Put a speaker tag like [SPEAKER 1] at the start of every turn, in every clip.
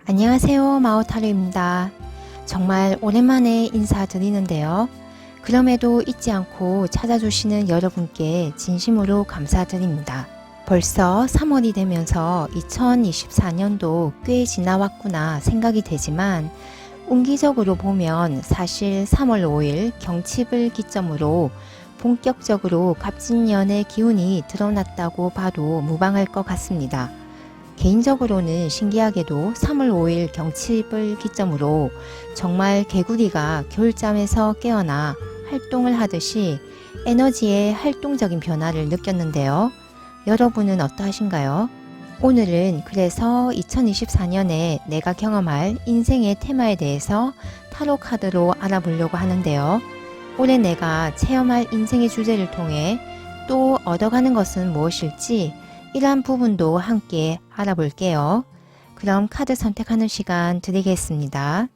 [SPEAKER 1] 안녕하세요, 마오타루입니다. 정말 오랜만에 인사드리는데요. 그럼에도 잊지 않고 찾아주시는 여러분께 진심으로 감사드립니다. 벌써 3월이 되면서 2024년도 꽤 지나왔구나 생각이 되지만 운기적으로 보면 사실 3월 5일 경칩을 기점으로 본격적으로 갑진년의 기운이 드러났다고 봐도 무방할 것 같습니다. 개인적으로는 신기하게도 3월 5일 경칩을 기점으로 정말 개구리가 겨울잠에서 깨어나 활동을 하듯이 에너지의 활동적인 변화를 느꼈는데요. 여러분은 어떠하신가요? 오늘은 그래서 2024년에 내가 경험할 인생의 테마에 대해서 타로 카드로 알아보려고 하는데요. 올해 내가 체험할 인생의 주제를 통해 또 얻어가는 것은 무엇일지 이러한 부분도 함께 알아볼게요. 그럼 카드 선택하는 시간 드리겠습니다.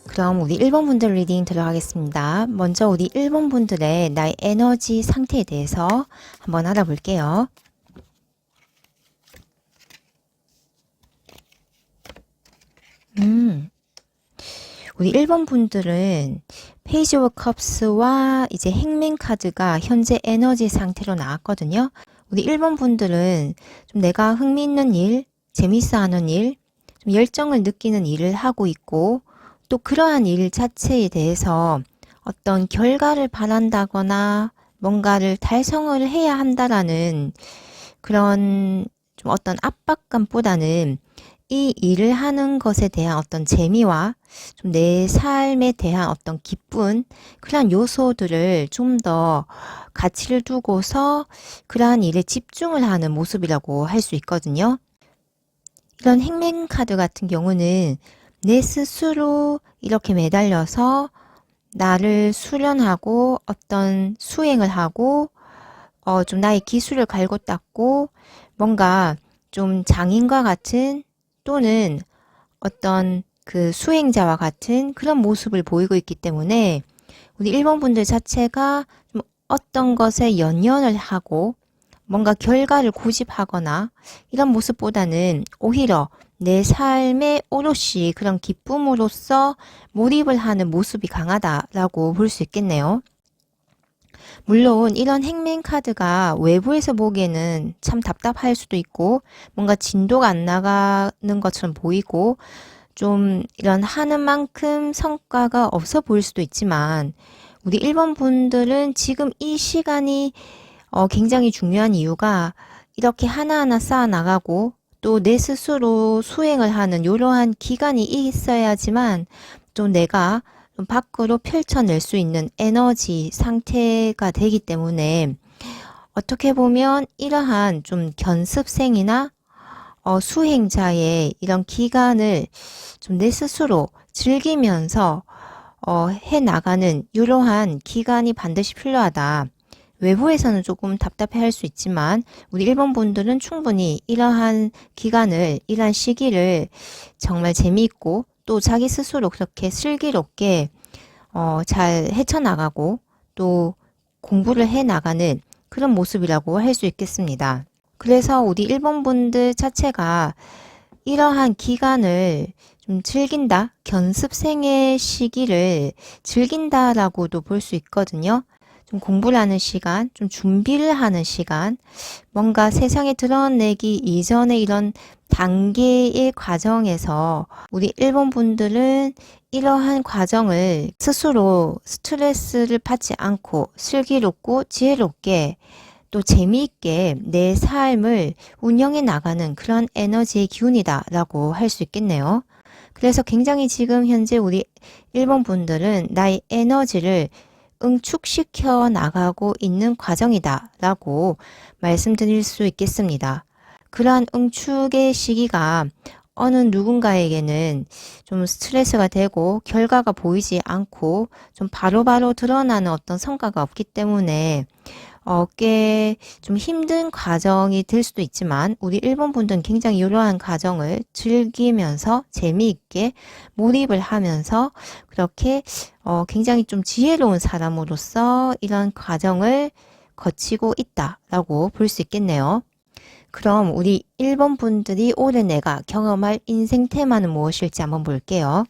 [SPEAKER 1] 그럼 우리 1번 분들 리딩 들어가겠습니다. 먼저 우리 1번 분들의 나의 에너지 상태에 대해서 한번 알아볼게요. 우리 1번 분들은 페이지 오브 컵스와 이제 행맨 카드가 현재 에너지 상태로 나왔거든요. 우리 1번 분들은 좀 내가 흥미있는 일, 재밌어 하는 일, 좀 열정을 느끼는 일을 하고 있고 또 그러한 일 자체에 대해서 어떤 결과를 바란다거나 뭔가를 달성을 해야 한다라는 그런 좀 어떤 압박감보다는 이 일을 하는 것에 대한 어떤 재미와 좀 내 삶에 대한 어떤 기쁜 그러한 요소들을 좀 더 가치를 두고서 그러한 일에 집중을 하는 모습이라고 할 수 있거든요. 이런 행맨 카드 같은 경우는 내 스스로 이렇게 매달려서 나를 수련하고 어떤 수행을 하고 좀 나의 기술을 갈고 닦고 뭔가 좀 장인과 같은 또는 어떤 그 수행자와 같은 그런 모습을 보이고 있기 때문에 우리 1번 분들 자체가 좀 어떤 것에 연연을 하고 뭔가 결과를 고집하거나 이런 모습보다는 오히려 내 삶에 오롯이 그런 기쁨으로써 몰입을 하는 모습이 강하다라고 볼 수 있겠네요. 물론 이런 행맨 카드가 외부에서 보기에는 참 답답할 수도 있고 뭔가 진도가 안 나가는 것처럼 보이고 좀 이런 하는 만큼 성과가 없어 보일 수도 있지만 우리 1번 분들은 지금 이 시간이 굉장히 중요한 이유가 이렇게 하나하나 쌓아 나가고 또 내 스스로 수행을 하는 이러한 기간이 있어야지만 또 내가 좀 밖으로 펼쳐낼 수 있는 에너지 상태가 되기 때문에 어떻게 보면 이러한 좀 견습생이나 수행자의 이런 기간을 좀 내 스스로 즐기면서 해 나가는 이러한 기간이 반드시 필요하다. 외부에서는 조금 답답해 할 수 있지만 우리 일본 분들은 충분히 이러한 기간을, 이러한 시기를 정말 재미있고 또 자기 스스로 그렇게 슬기롭게 잘 헤쳐나가고 또 공부를 해나가는 그런 모습이라고 할 수 있겠습니다. 그래서 우리 일본 분들 자체가 이러한 기간을 좀 즐긴다, 견습생의 시기를 즐긴다라고도 볼 수 있거든요. 좀 공부를 하는 시간, 좀 준비를 하는 시간, 뭔가 세상에 드러내기 이전에 이런 단계의 과정에서 우리 일본 분들은 이러한 과정을 스스로 스트레스를 받지 않고 슬기롭고 지혜롭게 또 재미있게 내 삶을 운영해 나가는 그런 에너지의 기운이다 라고 할 수 있겠네요. 그래서 굉장히 지금 현재 우리 일본 분들은 나의 에너지를 응축시켜 나가고 있는 과정이다 라고 말씀드릴 수 있겠습니다. 그러한 응축의 시기가 어느 누군가에게는 좀 스트레스가 되고 결과가 보이지 않고 좀 바로바로 드러나는 어떤 성과가 없기 때문에 꽤 좀 힘든 과정이 될 수도 있지만 우리 일본 분들은 굉장히 이러한 과정을 즐기면서 재미있게 몰입을 하면서 그렇게 굉장히 좀 지혜로운 사람으로서 이런 과정을 거치고 있다라고 볼 수 있겠네요. 그럼 우리 일본 분들이 올해 내가 경험할 인생 테마는 무엇일지 한번 볼게요.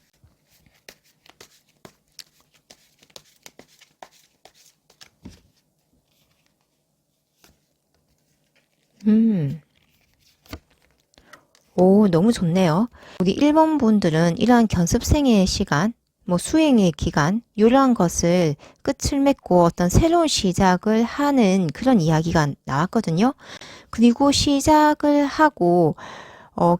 [SPEAKER 1] 오, 너무 좋네요. 우리 일본 분들은 이러한 견습생의 시간, 뭐 수행의 기간, 이러한 것을 끝을 맺고 어떤 새로운 시작을 하는 그런 이야기가 나왔거든요. 그리고 시작을 하고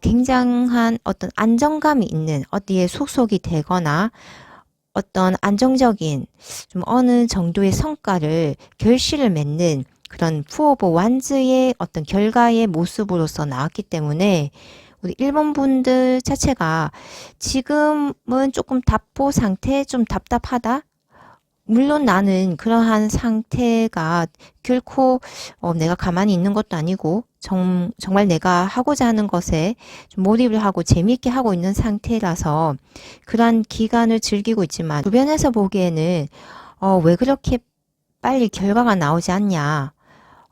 [SPEAKER 1] 굉장한 어떤 안정감이 있는 어디에 속속이 되거나 어떤 안정적인 좀 어느 정도의 성과를 결실을 맺는 그런 푸오보 완즈의 어떤 결과의 모습으로서 나왔기 때문에 우리 일본 분들 자체가 지금은 조금 답보 상태, 좀 답답하다. 물론 나는 그러한 상태가 결코 내가 가만히 있는 것도 아니고 정말 내가 하고자 하는 것에 좀 몰입을 하고 재미있게 하고 있는 상태라서 그러한 기간을 즐기고 있지만 주변에서 보기에는 왜 그렇게 빨리 결과가 나오지 않냐.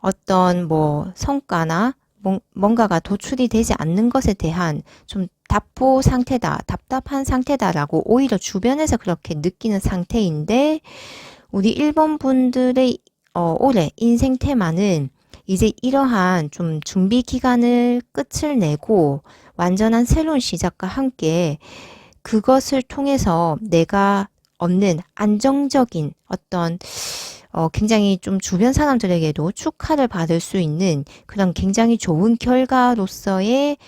[SPEAKER 1] 어떤 뭐 성과나 뭔가가 도출이 되지 않는 것에 대한 좀 답보 상태다, 답답한 상태다라고 오히려 주변에서 그렇게 느끼는 상태인데 우리 일본 분들의 올해 인생 테마는 이제 이러한 좀 준비 기간을 끝을 내고 완전한 새로운 시작과 함께 그것을 통해서 내가 얻는 안정적인 어떤 굉장히 좀 주변 사람들에게도 축하를 받을 수 있는 그런 굉장히 좋은 결과로서의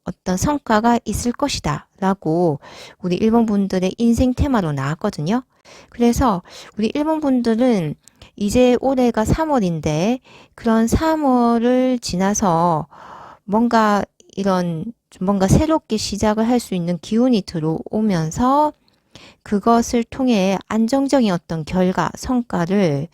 [SPEAKER 1] 어떤 성과가 있을 것이다 라고 우리 일본 분들의 인생 테마로 나왔거든요. 그래서 우리 일본 분들은 이제 올해가 3월인데 그런 3월을 지나서 뭔가 이런 좀 뭔가 새롭게 시작을 할 수 있는 기운이 들어오면서 그것을 통해 안정적인 어떤 결과, 성과를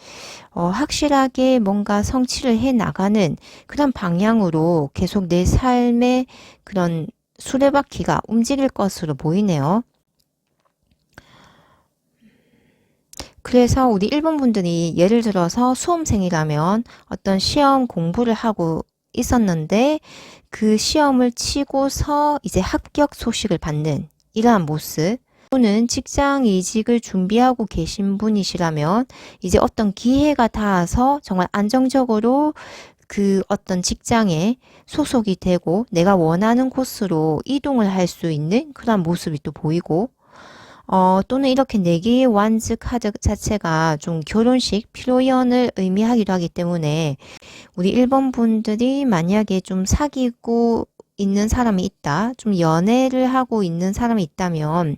[SPEAKER 1] 확실하게 뭔가 성취를 해 나가는 그런 방향으로 계속 내 삶의 그런 수레바퀴가 움직일 것으로 보이네요. 그래서 우리 일본 분들이 예를 들어서 수험생이라면 어떤 시험 공부를 하고 있었는데 그 시험을 치고서 이제 합격 소식을 받는 이러한 모습 또는 직장 이직을 준비하고 계신 분이시라면 이제 어떤 기회가 닿아서 정말 안정적으로 그 어떤 직장에 소속이 되고 내가 원하는 곳으로 이동을 할 수 있는 그런 모습이 또 보이고 또는 이렇게 네 개의 완즈 카드 자체가 좀 결혼식, 피로연을 의미하기도 하기 때문에 우리 일본 분들이 만약에 좀 사귀고 있는 사람이 있다, 좀 연애를 하고 있는 사람이 있다면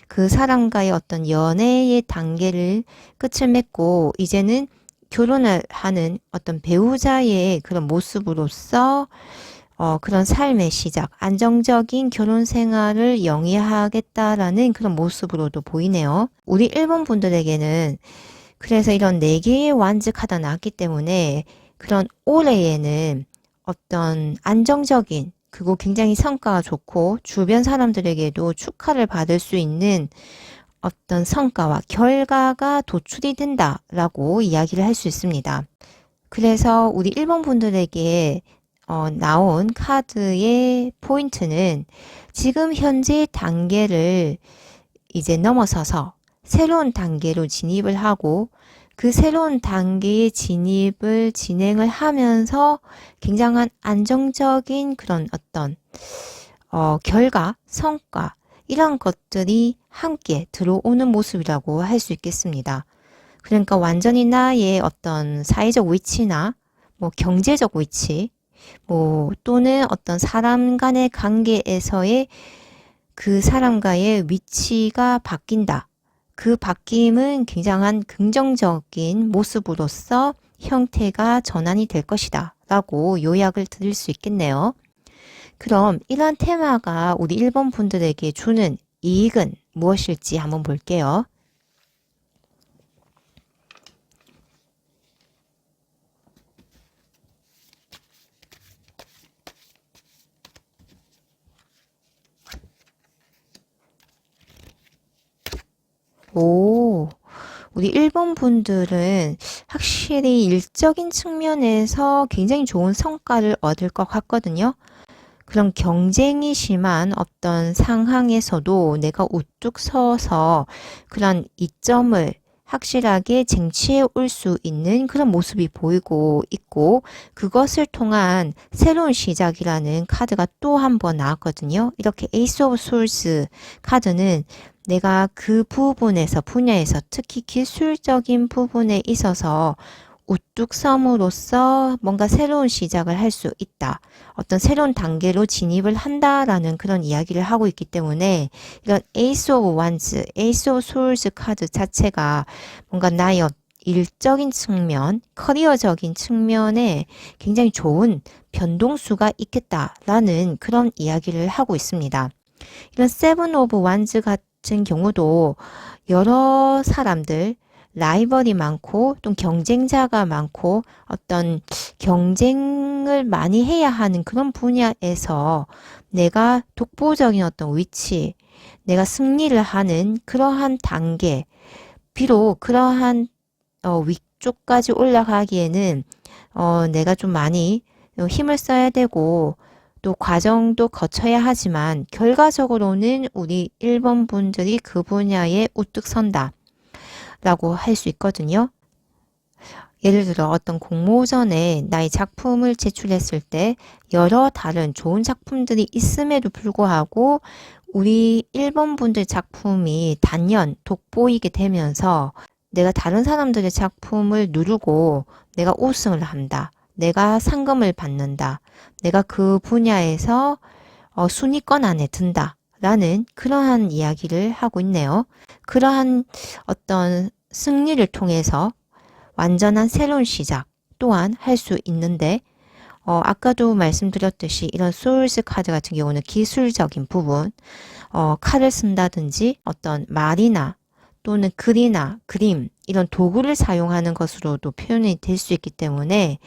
[SPEAKER 1] 그 사람과의 어떤 연애의 단계를 끝을 맺고 이제는 결혼을 하는 어떤 배우자의 그런 모습으로서 그런 삶의 시작, 안정적인 결혼 생활을 영위하겠다라는 그런 모습으로도 보이네요. 우리 일본 분들에게는 그래서 이런 4개의 완즈 카드가 나왔기 때문에 그런 올해에는 어떤 안정적인 그리고 굉장히 성과가 좋고 주변 사람들에게도 축하를 받을 수 있는 어떤 성과와 결과가 도출이 된다라고 이야기를 할 수 있습니다. 그래서 우리 1번 분들에게 나온 카드의 포인트는 지금 현재 단계를 이제 넘어서서 새로운 단계로 진입을 하고 그 새로운 단계의 진입을 진행을 하면서 굉장한 안정적인 그런 어떤 결과, 성과 이런 것들이 함께 들어오는 모습이라고 할 수 있겠습니다. 그러니까 완전히 나의 어떤 사회적 위치나 뭐 경제적 위치 뭐 또는 어떤 사람 간의 관계에서의 그 사람과의 위치가 바뀐다. 그 바뀜은 굉장한 긍정적인 모습으로서 형태가 전환이 될 것이다. 라고 요약을 드릴 수 있겠네요. 그럼 이러한 테마가 우리 1번 분들에게 주는 이익은 무엇일지 한번 볼게요. 오, 우리 1번 분들은 확실히 일적인 측면에서 굉장히 좋은 성과를 얻을 것 같거든요. 그런 경쟁이 심한 어떤 상황에서도 내가 우뚝 서서 그런 이점을 확실하게 쟁취해 올 수 있는 그런 모습이 보이고 있고 그것을 통한 새로운 시작이라는 카드가 또 한 번 나왔거든요. 이렇게 에이스 오브 솔스 카드는 내가 그 부분에서 분야에서 특히 기술적인 부분에 있어서 우뚝 섬으로써 뭔가 새로운 시작을 할 수 있다. 어떤 새로운 단계로 진입을 한다라는 그런 이야기를 하고 있기 때문에 이런 에이스 오브 완즈, 에이스 오브 소울스 카드 자체가 뭔가 나의 일적인 측면, 커리어적인 측면에 굉장히 좋은 변동수가 있겠다라는 그런 이야기를 하고 있습니다. 이런 세븐 오브 완즈 같은 경우도 여러 사람들 라이벌이 많고 또 경쟁자가 많고 어떤 경쟁을 많이 해야 하는 그런 분야에서 내가 독보적인 어떤 위치, 내가 승리를 하는 그러한 단계, 비록 그러한 위쪽까지 올라가기에는 내가 좀 많이 힘을 써야 되고 또 과정도 거쳐야 하지만 결과적으로는 우리 1번 분들이 그 분야에 우뚝 선다. 라고 할 수 있거든요. 예를 들어 어떤 공모전에 나의 작품을 제출했을 때 여러 다른 좋은 작품들이 있음에도 불구하고 우리 1번 분들 작품이 단연 돋보이게 되면서 내가 다른 사람들의 작품을 누르고 내가 우승을 한다. 내가 상금을 받는다. 내가 그 분야에서 순위권 안에 든다. 라는 그러한 이야기를 하고 있네요. 그러한 어떤 승리를 통해서 완전한 새로운 시작 또한 할 수 있는데 아까도 말씀드렸듯이 이런 소울스 카드 같은 경우는 기술적인 부분 칼을 쓴다든지 어떤 말이나 또는 글이나 그림 이런 도구를 사용하는 것으로도 표현이 될 수 있기 때문에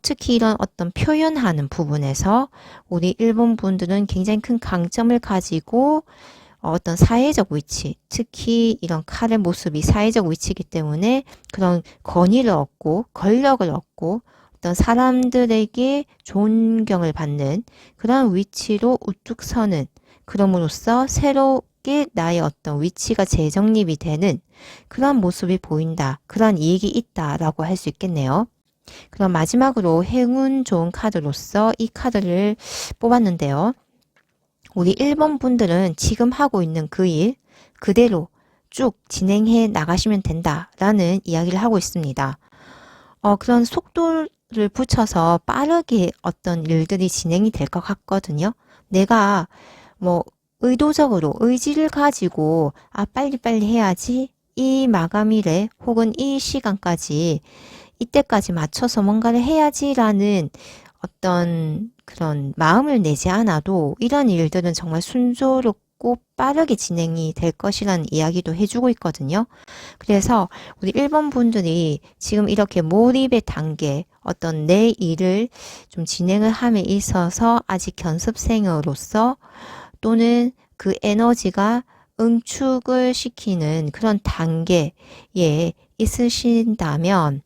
[SPEAKER 1] 특히 이런 어떤 표현하는 부분에서 우리 일본 분들은 굉장히 큰 강점을 가지고 어떤 사회적 위치, 특히 이런 칼의 모습이 사회적 위치이기 때문에 그런 권위를 얻고 권력을 얻고 어떤 사람들에게 존경을 받는 그런 위치로 우뚝 서는 그럼으로써 새롭게 나의 어떤 위치가 재정립이 되는 그런 모습이 보인다. 그런 이익이 있다라고 할 수 있겠네요. 그럼 마지막으로 행운 좋은 카드로서 이 카드를 뽑았는데요. 우리 1번 분들은 지금 하고 있는 그 일 그대로 쭉 진행해 나가시면 된다라는 이야기를 하고 있습니다. 그런 속도를 붙여서 빠르게 어떤 일들이 진행이 될 것 같거든요. 내가 뭐 의도적으로 의지를 가지고 빨리빨리 해야지 이 마감일에 혹은 이 시간까지 이때까지 맞춰서 뭔가를 해야지라는 어떤 그런 마음을 내지 않아도 이런 일들은 정말 쉽고 빠르게 진행이 될 것이라는 이야기도 해주고 있거든요. 그래서 우리 1번 분들이 지금 이렇게 몰입의 단계, 어떤 내 일을 좀 진행을 함에 있어서 아직 견습생으로서 또는 그 에너지가 응축을 시키는 그런 단계에 있으신다면,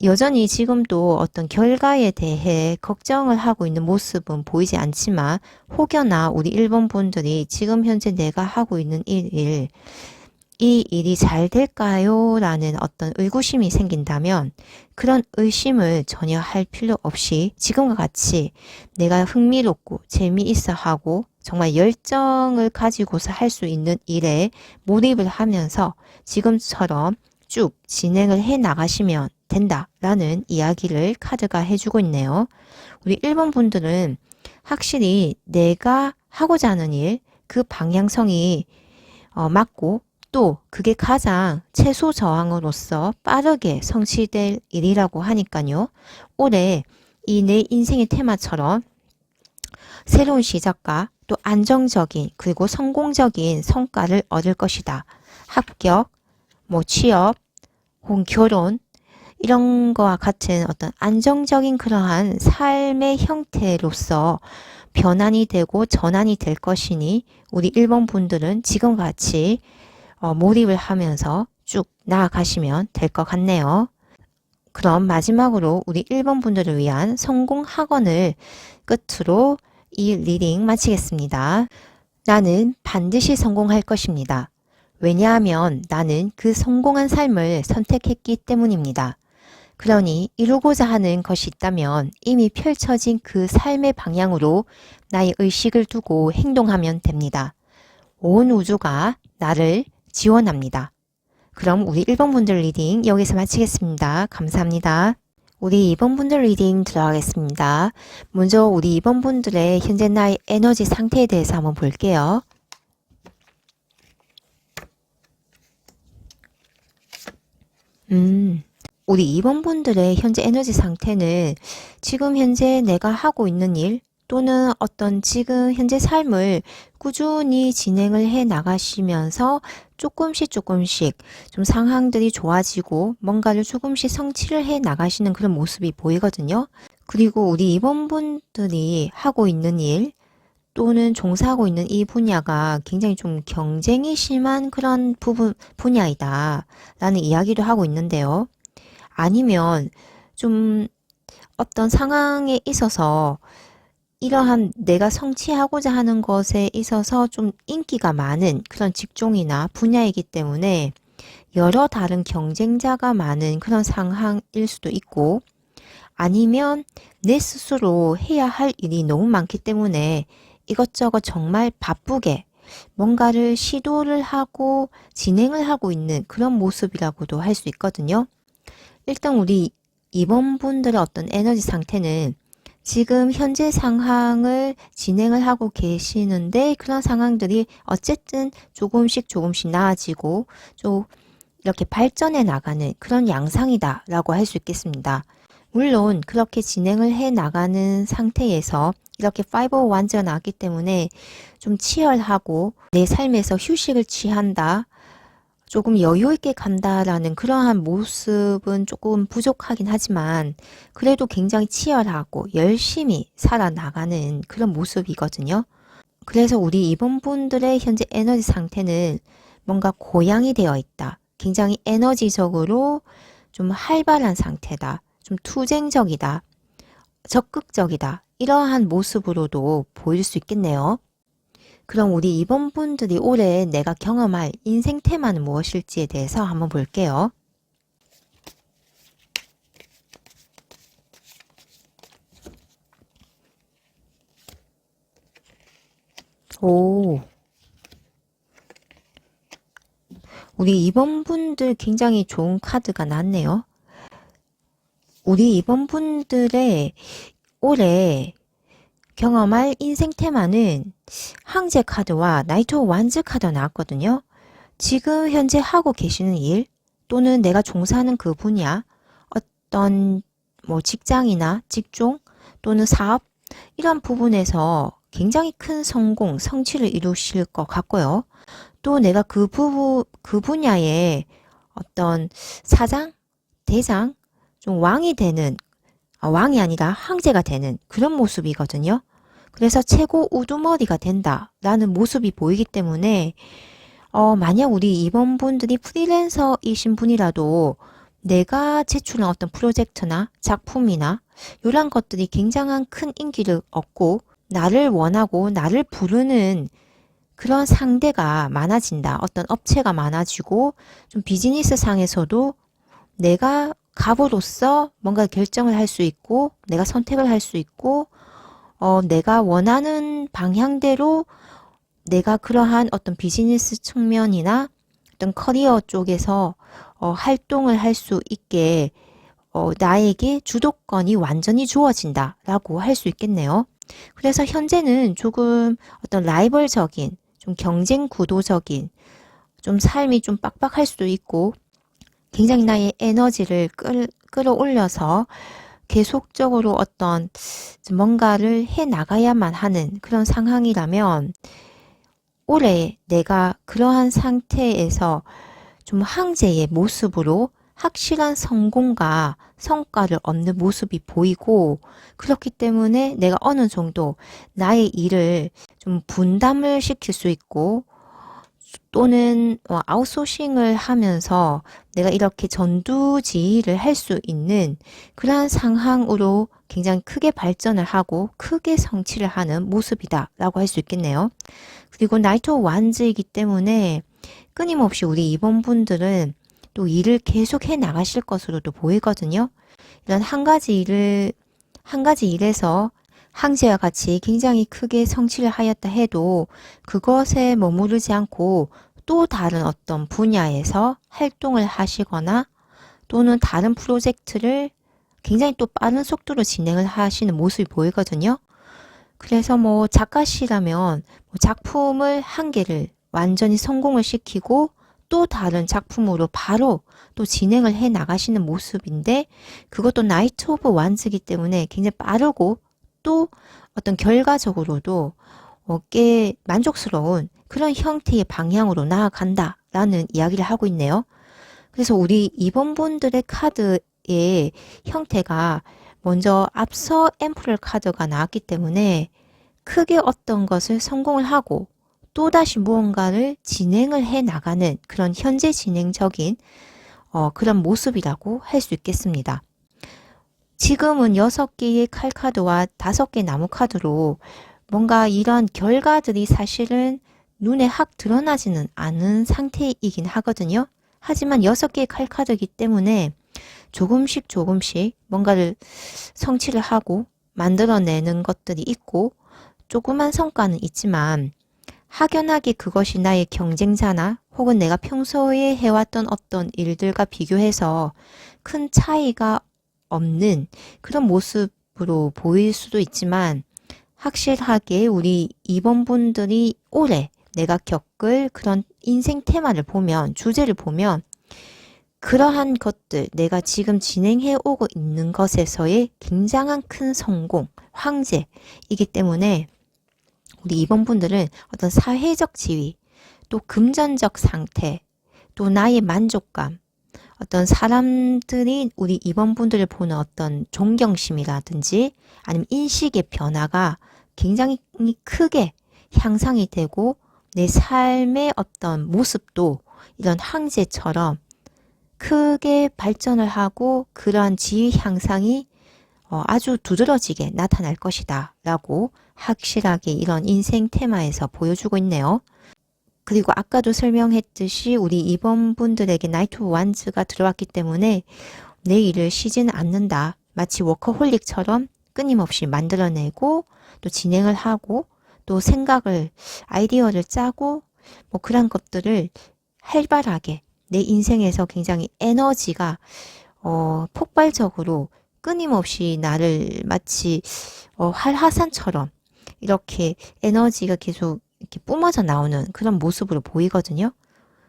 [SPEAKER 1] 여전히 지금도 어떤 결과에 대해 걱정을 하고 있는 모습은 보이지 않지만, 혹여나 우리 1번 분들이 지금 현재 내가 하고 있는 이 일이 잘 될까요? 라는 어떤 의구심이 생긴다면 그런 의심을 전혀 할 필요 없이 지금과 같이 내가 흥미롭고 재미있어 하고 정말 열정을 가지고서 할 수 있는 일에 몰입을 하면서 지금처럼 쭉 진행을 해 나가시면 된다라는 이야기를 카드가 해주고 있네요. 우리 1번 분들은 확실히 내가 하고자 하는 일, 그 방향성이 맞고 또 그게 가장 최소 저항으로서 빠르게 성취될 일이라고 하니까요. 올해 이 내 인생의 테마처럼 새로운 시작과 또 안정적인 그리고 성공적인 성과를 얻을 것이다. 합격, 취업, 혹은 결혼 이런 거와 같은 어떤 안정적인 그러한 삶의 형태로서 변환이 되고 전환이 될 것이니 우리 1번 분들은 지금과 같이 몰입을 하면서 쭉 나아가시면 될 것 같네요. 그럼 마지막으로 우리 1번 분들을 위한 성공 학원을 끝으로 이 리딩 마치겠습니다. 나는 반드시 성공할 것입니다. 왜냐하면 나는 그 성공한 삶을 선택했기 때문입니다. 그러니 이루고자 하는 것이 있다면 이미 펼쳐진 그 삶의 방향으로 나의 의식을 두고 행동하면 됩니다. 온 우주가 나를 지원합니다. 그럼 우리 1번 분들 리딩 여기서 마치겠습니다. 감사합니다. 우리 2번 분들 리딩 들어가겠습니다. 먼저 우리 2번 분들의 현재 나의 에너지 상태에 대해서 한번 볼게요. 우리 2번 분들의 현재 에너지 상태는 지금 현재 내가 하고 있는 일 또는 어떤 지금 현재 삶을 꾸준히 진행을 해 나가시면서 조금씩 좀 상황들이 좋아지고 뭔가를 조금씩 성취를 해 나가시는 그런 모습이 보이거든요. 그리고 우리 2번 분들이 하고 있는 일 또는 종사하고 있는 이 분야가 굉장히 좀 경쟁이 심한 그런 분야이다 라는 이야기도 하고 있는데요. 아니면 좀 어떤 상황에 있어서 이러한 내가 성취하고자 하는 것에 있어서 좀 인기가 많은 그런 직종이나 분야이기 때문에 여러 다른 경쟁자가 많은 그런 상황일 수도 있고, 아니면 내 스스로 해야 할 일이 너무 많기 때문에 이것저것 정말 바쁘게 뭔가를 시도를 하고 진행을 하고 있는 그런 모습이라고도 할 수 있거든요. 일단 우리 2번 분들의 어떤 에너지 상태는 지금 현재 상황을 진행을 하고 계시는데 그런 상황들이 어쨌든 조금씩 나아지고 좀 이렇게 발전해 나가는 그런 양상이다 라고 할 수 있겠습니다. 물론 그렇게 진행을 해 나가는 상태에서 이렇게 5 완즈가 나왔기 때문에 좀 치열하고 내 삶에서 휴식을 취한다, 조금 여유 있게 간다라는 그러한 모습은 조금 부족하긴 하지만 그래도 굉장히 치열하고 열심히 살아나가는 그런 모습이거든요. 그래서 우리 2번 분들의 현재 에너지 상태는 뭔가 고양이 되어 있다. 굉장히 에너지적으로 좀 활발한 상태다. 좀 투쟁적이다. 적극적이다. 이러한 모습으로도 보일 수 있겠네요. 그럼 우리 2번 분들이 올해 내가 경험할 인생 테마는 무엇일지에 대해서 한번 볼게요. 오, 우리 2번 분들 굉장히 좋은 카드가 나왔네요. 우리 2번 분들의 올해 경험할 인생 테마는 황제 카드와 나이트 완즈 카드가 나왔거든요. 지금 현재 하고 계시는 일 또는 내가 종사하는 그 분야, 어떤 직장이나 직종 또는 사업 이런 부분에서 굉장히 큰 성공, 성취를 이루실 것 같고요. 또 내가 그 분야에 어떤 사장, 대장, 좀 왕이 되는, 왕이 아니라 황제가 되는 그런 모습이거든요. 그래서 최고 우두머리가 된다라는 모습이 보이기 때문에 만약 우리 임원분들이 프리랜서이신 분이라도 내가 제출한 어떤 프로젝트나 작품이나 이런 것들이 굉장한 큰 인기를 얻고 나를 원하고 나를 부르는 그런 상대가 많아진다. 어떤 업체가 많아지고 좀 비즈니스 상에서도 내가 갑으로서 뭔가 결정을 할 수 있고 내가 선택을 할 수 있고 내가 원하는 방향대로 내가 그러한 어떤 비즈니스 측면이나 어떤 커리어 쪽에서 활동을 할 수 있게 나에게 주도권이 완전히 주어진다라고 할 수 있겠네요. 그래서 현재는 조금 어떤 라이벌적인, 좀 경쟁 구도적인, 좀 삶이 좀 빡빡할 수도 있고 굉장히 나의 에너지를 끌어올려서 계속적으로 어떤 뭔가를 해 나가야만 하는 그런 상황이라면 올해 내가 그러한 상태에서 좀 황제의 모습으로 확실한 성공과 성과를 얻는 모습이 보이고 그렇기 때문에 내가 어느 정도 나의 일을 좀 분담을 시킬 수 있고 또는 아웃소싱을 하면서 내가 이렇게 전두지휘를 할 수 있는 그러한 상황으로 굉장히 크게 발전을 하고 크게 성취를 하는 모습이다 라고 할 수 있겠네요. 그리고 나이트 완즈이기 때문에 끊임없이 우리 임원분들은 또 일을 계속 해 나가실 것으로도 보이거든요. 이런 한 가지 일에서 황제와 같이 굉장히 크게 성취를 하였다 해도 그것에 머무르지 않고 또 다른 어떤 분야에서 활동을 하시거나 또는 다른 프로젝트를 굉장히 또 빠른 속도로 진행을 하시는 모습이 보이거든요. 그래서 뭐 작가시라면 작품을 한 개를 완전히 성공을 시키고 또 다른 작품으로 바로 또 진행을 해 나가시는 모습인데 그것도 나이트 오브 완즈이기 때문에 굉장히 빠르고 또 어떤 결과적으로도 꽤 만족스러운 그런 형태의 방향으로 나아간다라는 이야기를 하고 있네요. 그래서 우리 임원분들의 카드의 형태가 먼저 앞서 앰플 카드가 나왔기 때문에 크게 어떤 것을 성공을 하고 또다시 무언가를 진행을 해 나가는 그런 현재 진행적인 그런 모습이라고 할 수 있겠습니다. 지금은 6개의 칼 카드와 5개 나무 카드로 뭔가 이런 결과들이 사실은 눈에 확 드러나지는 않은 상태이긴 하거든요. 하지만 6개의 칼 카드이기 때문에 조금씩 뭔가를 성취를 하고 만들어내는 것들이 있고 조그만 성과는 있지만 확연하게 그것이 나의 경쟁자나 혹은 내가 평소에 해왔던 어떤 일들과 비교해서 큰 차이가 없는 그런 모습으로 보일 수도 있지만 확실하게 우리 임원분들이 올해 내가 겪을 그런 인생 테마를 보면 주제를 보면 그러한 것들 내가 지금 진행해 오고 있는 것에서의 굉장한 큰 성공, 황제이기 때문에 우리 임원분들은 어떤 사회적 지위, 또 금전적 상태, 또 나의 만족감, 어떤 사람들이 우리 임원분들을 보는 어떤 존경심이라든지 아니면 인식의 변화가 굉장히 크게 향상이 되고 내 삶의 어떤 모습도 이런 황제처럼 크게 발전을 하고 그러한 지위 향상이 아주 두드러지게 나타날 것이다 라고 확실하게 이런 인생 테마에서 보여주고 있네요. 그리고 아까도 설명했듯이 우리 임원분들에게 나이트 완즈가 들어왔기 때문에 내 일을 쉬지는 않는다. 마치 워커홀릭처럼 끊임없이 만들어내고 또 진행을 하고 또 생각을 아이디어를 짜고 뭐 그런 것들을 활발하게 내 인생에서 굉장히 에너지가 폭발적으로 끊임없이 나를 마치 활화산처럼 이렇게 에너지가 계속 이렇게 뿜어져 나오는 그런 모습으로 보이거든요.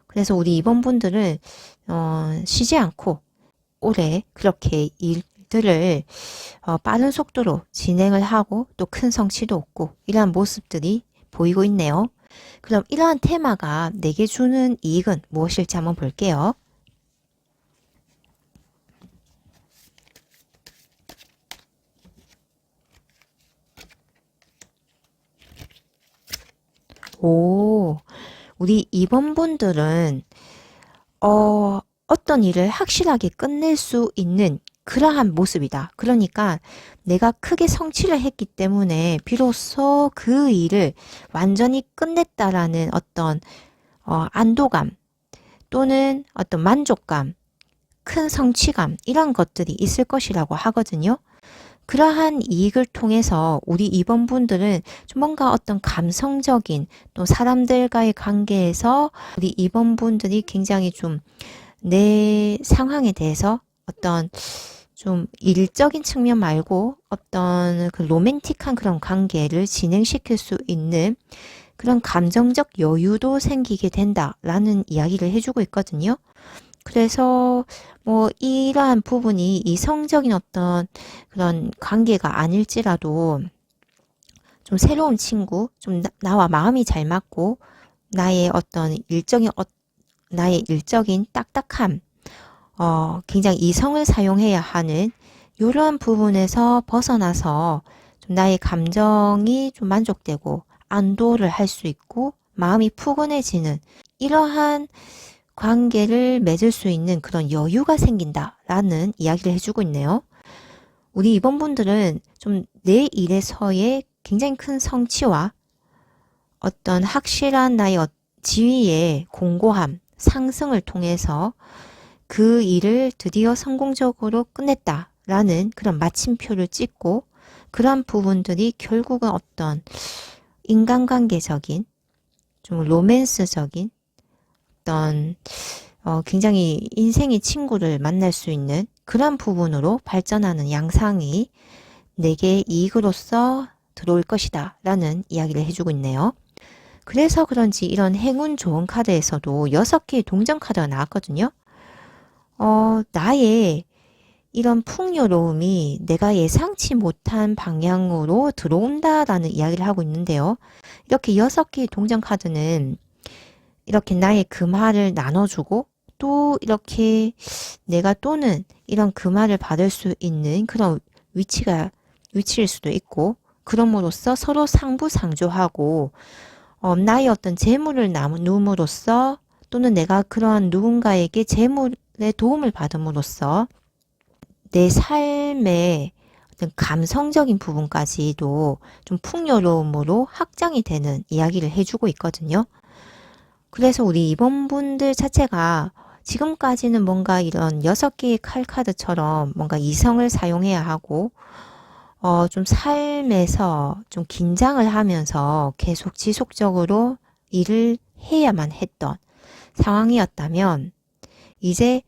[SPEAKER 1] 그래서 우리 임원분들은 쉬지 않고 올해 그렇게 일 일들을 빠른 속도로 진행을 하고 또 큰 성취도 얻고 이러한 모습들이 보이고 있네요. 그럼 이러한 테마가 내게 주는 이익은 무엇일지 한번 볼게요. 오, 우리 2번 분들은 어떤 일을 확실하게 끝낼 수 있는 그러한 모습이다. 그러니까 내가 크게 성취를 했기 때문에 비로소 그 일을 완전히 끝냈다라는 어떤 안도감 또는 어떤 만족감, 큰 성취감 이런 것들이 있을 것이라고 하거든요. 그러한 이익을 통해서 우리 2번 분들은 좀 뭔가 어떤 감성적인 또 사람들과의 관계에서 우리 2번 분들이 굉장히 좀 내 상황에 대해서 어떤 좀 일적인 측면 말고 어떤 그 로맨틱한 그런 관계를 진행시킬 수 있는 그런 감정적 여유도 생기게 된다라는 이야기를 해주고 있거든요. 그래서 뭐 이러한 부분이 이성적인 어떤 그런 관계가 아닐지라도 좀 새로운 친구, 좀 나와 마음이 잘 맞고 나의 어떤 나의 일적인 딱딱함, 굉장히 이성을 사용해야 하는 이러한 부분에서 벗어나서 좀 나의 감정이 좀 만족되고 안도를 할 수 있고 마음이 푸근해지는 이러한 관계를 맺을 수 있는 그런 여유가 생긴다라는 이야기를 해주고 있네요. 우리 이번 분들은 좀 내 일에서의 굉장히 큰 성취와 어떤 확실한 나의 지위의 공고함, 상승을 통해서 그 일을 드디어 성공적으로 끝냈다라는 그런 마침표를 찍고 그러한 부분들이 결국은 어떤 인간관계적인 좀 로맨스적인 어떤 굉장히 인생의 친구를 만날 수 있는 그런 부분으로 발전하는 양상이 내게 이익으로서 들어올 것이다 라는 이야기를 해주고 있네요. 그래서 그런지 이런 행운 좋은 카드에서도 6개의 동전 카드가 나왔거든요. 나의 이런 풍요로움이 내가 예상치 못한 방향으로 들어온다라는 이야기를 하고 있는데요. 이렇게 6개의 동전 카드는 이렇게 나의 금화를 나눠주고 또 이렇게 내가 또는 이런 금화를 받을 수 있는 그런 위치일 수도 있고 그럼으로써 서로 상부상조하고 나의 어떤 재물을 나눔으로써 또는 내가 그러한 누군가에게 재물의 도움을 받음으로써 내 삶의 어떤 감성적인 부분까지도 좀 풍요로움으로 확장이 되는 이야기를 해주고 있거든요. 그래서 우리 이번 분들 자체가 지금까지는 뭔가 이런 6개의 칼카드처럼 뭔가 이성을 사용해야 하고 좀 삶에서 좀 긴장을 하면서 계속 지속적으로 일을 해야만 했던 상황이었다면 이제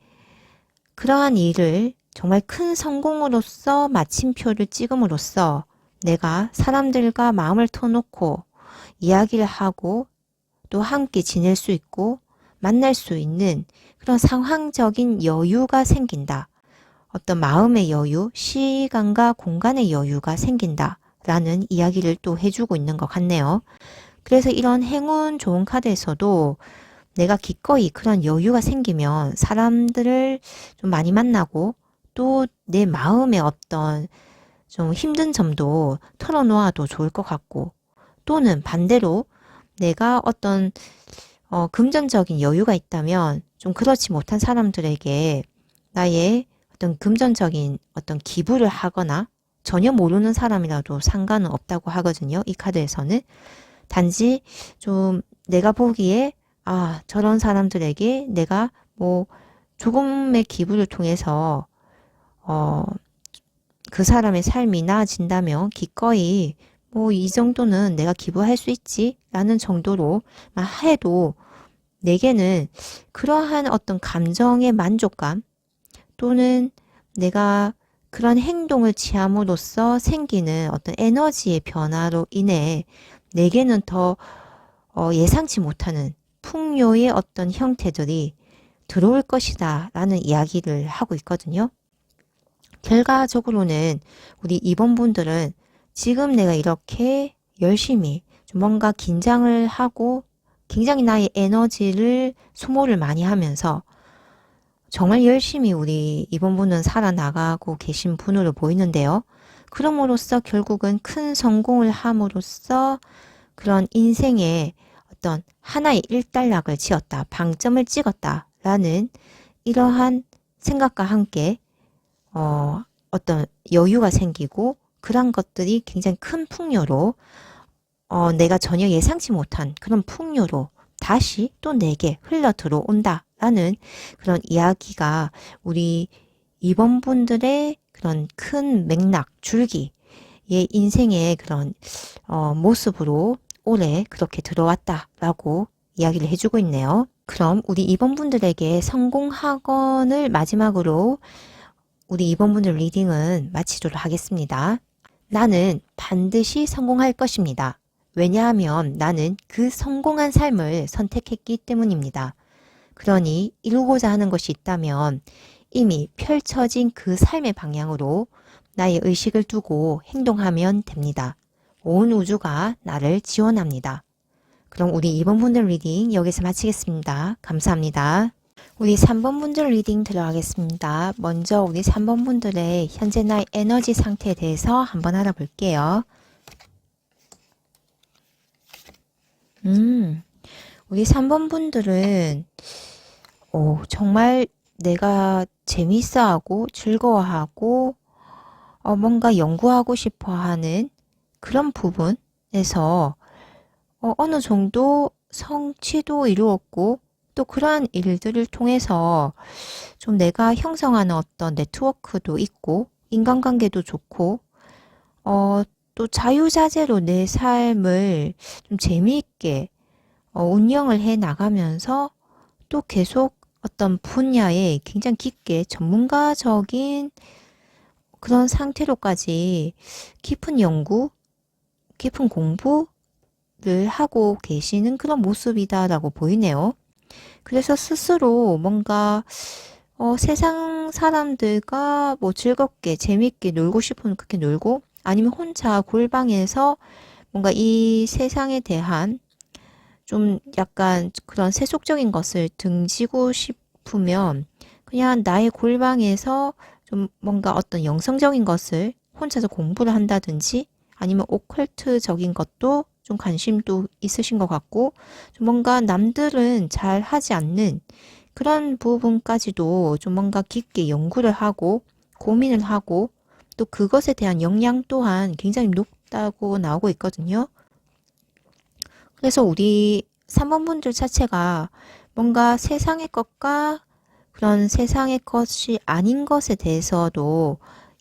[SPEAKER 1] 그러한 일을 정말 큰 성공으로서 마침표를 찍음으로써 내가 사람들과 마음을 터놓고 이야기를 하고 또 함께 지낼 수 있고 만날 수 있는 그런 상황적인 여유가 생긴다. 어떤 마음의 여유, 시간과 공간의 여유가 생긴다. 라는 이야기를 또 해주고 있는 것 같네요. 그래서 이런 행운 좋은 카드에서도 내가 기꺼이 그런 여유가 생기면 사람들을 좀 많이 만나고 또 내 마음의 어떤 좀 힘든 점도 털어놓아도 좋을 것 같고 또는 반대로 내가 어떤 금전적인 여유가 있다면 좀 그렇지 못한 사람들에게 나의 어떤 금전적인 어떤 기부를 하거나 전혀 모르는 사람이라도 상관은 없다고 하거든요. 이 카드에서는. 단지 좀 내가 보기에 저런 사람들에게 내가 뭐 조금의 기부를 통해서 그 사람의 삶이 나아진다면 기꺼이 뭐 이 정도는 내가 기부할 수 있지 라는 정도로만 해도 내게는 그러한 어떤 감정의 만족감 또는 내가 그런 행동을 취함으로써 생기는 어떤 에너지의 변화로 인해 내게는 더 예상치 못하는 풍요의 어떤 형태들이 들어올 것이다 라는 이야기를 하고 있거든요. 결과적으로는 우리 2번 분들은 지금 내가 이렇게 열심히 좀 뭔가 긴장을 하고 굉장히 나의 에너지를 소모를 많이 하면서 정말 열심히 우리 2번 분은 살아나가고 계신 분으로 보이는데요. 그럼으로써 결국은 큰 성공을 함으로써 그런 인생에 어떤 하나의 일단락을 지었다, 방점을 찍었다라는 이러한 생각과 함께 어떤 여유가 생기고 그런 것들이 굉장히 큰 풍요로 내가 전혀 예상치 못한 그런 풍요로 다시 또 내게 흘러 들어온다 라는 그런 이야기가 우리 2번 분들의 그런 큰 맥락, 줄기의 인생의 그런 모습으로 올해 그렇게 들어왔다라고 이야기를 해주고 있네요. 그럼 우리 2번 분들에게 성공학원을 마지막으로 우리 2번 분들 리딩은 마치도록 하겠습니다. 나는 반드시 성공할 것입니다. 왜냐하면 나는 그 성공한 삶을 선택했기 때문입니다. 그러니 이루고자 하는 것이 있다면 이미 펼쳐진 그 삶의 방향으로 나의 의식을 두고 행동하면 됩니다. 온 우주가 나를 지원합니다. 그럼 우리 2번 분들 리딩 여기서 마치겠습니다. 감사합니다. 우리 3번 분들 리딩 들어가겠습니다. 먼저 우리 3번 분들의 현재 나의 에너지 상태에 대해서 한번 알아볼게요. 우리 3번 분들은 정말 내가 재밌어하고 즐거워하고 뭔가 연구하고 싶어하는 그런 부분에서 어느 정도 성취도 이루었고 또 그러한 일들을 통해서 좀 내가 형성하는 어떤 네트워크도 있고 인간관계도 좋고 또 자유자재로 내 삶을 좀 재미있게 운영을 해 나가면서 또 계속 어떤 분야에 굉장히 깊게 전문가적인 그런 상태로까지 깊은 연구, 깊은 공부를 하고 계시는 그런 모습이다라고 보이네요. 그래서 스스로 뭔가 세상 사람들과 뭐 즐겁게 재밌게 놀고 싶으면 그렇게 놀고 아니면 혼자 골방에서 뭔가 이 세상에 대한 좀 약간 그런 세속적인 것을 등지고 싶으면 그냥 나의 골방에서 좀 뭔가 어떤 영성적인 것을 혼자서 공부를 한다든지 아니면 오컬트적인 것도 좀 관심도 있으신 것 같고 좀 뭔가 남들은 잘 하지 않는 그런 부분까지도 좀 뭔가 깊게 연구를 하고 고민을 하고 또 그것에 대한 역량 또한 굉장히 높다고 나오고 있거든요. 그래서 우리 3번 분들 자체가 뭔가 세상의 것과 그런 세상의 것이 아닌 것에 대해서도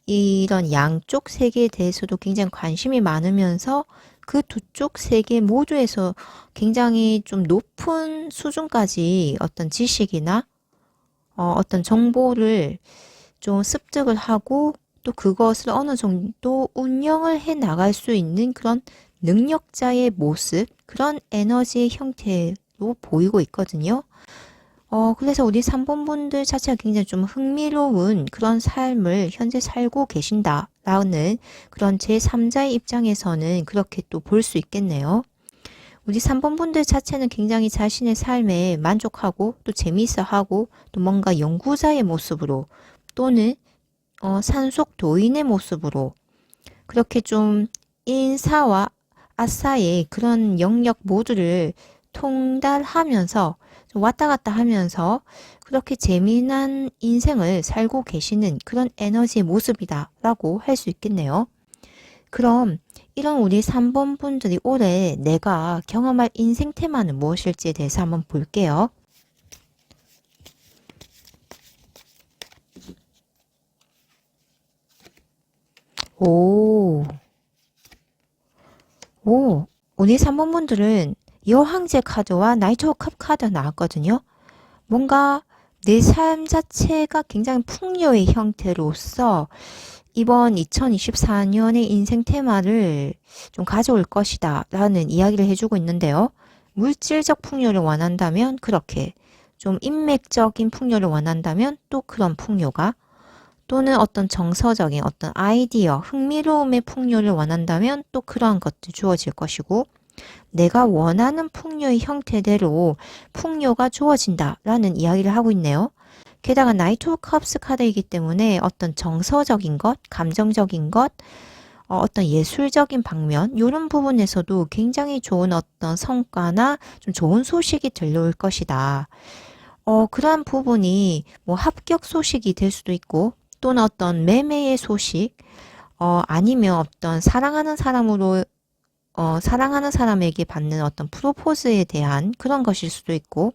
[SPEAKER 1] 이런 양쪽 세계에 대해서도 굉장히 관심이 많으면서 그 두 쪽 세계 모두에서 굉장히 좀 높은 수준까지 어떤 지식이나 어떤 정보를 좀 습득을 하고 또 그것을 어느 정도 운영을 해 나갈 수 있는 그런 능력자의 모습, 그런 에너지의 형태로 보이고 있거든요. 그래서 우리 3번 분들 자체가 굉장히 좀 흥미로운 그런 삶을 현재 살고 계신다라는 그런 제3자의 입장에서는 그렇게 또 볼 수 있겠네요. 우리 3번 분들 자체는 굉장히 자신의 삶에 만족하고 또 재미있어하고 또 뭔가 연구자의 모습으로 또는 산속 도인의 모습으로 그렇게 좀 인사와 아싸의 그런 영역 모두를 통달하면서 좀 왔다 갔다 하면서 그렇게 재미난 인생을 살고 계시는 그런 에너지의 모습이다라고 할 수 있겠네요. 그럼 이런 우리 3번 분들이 올해 내가 경험할 인생 테마는 무엇일지에 대해서 한번 볼게요. 오, 우리 3번 분들은 여황제 카드와 나이트 오브 컵 카드가 나왔거든요. 뭔가 내 삶 자체가 굉장히 풍요의 형태로서 이번 2024년의 인생 테마를 좀 가져올 것이다 라는 이야기를 해주고 있는데요. 물질적 풍요를 원한다면 그렇게 좀 인맥적인 풍요를 원한다면 또 그런 풍요가 또는 어떤 정서적인 어떤 아이디어, 흥미로움의 풍요를 원한다면 또 그러한 것도 주어질 것이고, 내가 원하는 풍요의 형태대로 풍요가 주어진다라는 이야기를 하고 있네요. 게다가 나이트 오브 컵스 카드이기 때문에 어떤 정서적인 것, 감정적인 것, 어떤 예술적인 방면 이런 부분에서도 굉장히 좋은 어떤 성과나 좀 좋은 소식이 들려올 것이다. 그러한 부분이 뭐 합격 소식이 될 수도 있고 또는 어떤 매매의 소식, 아니면 어떤 사랑하는 사람에게 받는 어떤 프로포즈에 대한 그런 것일 수도 있고,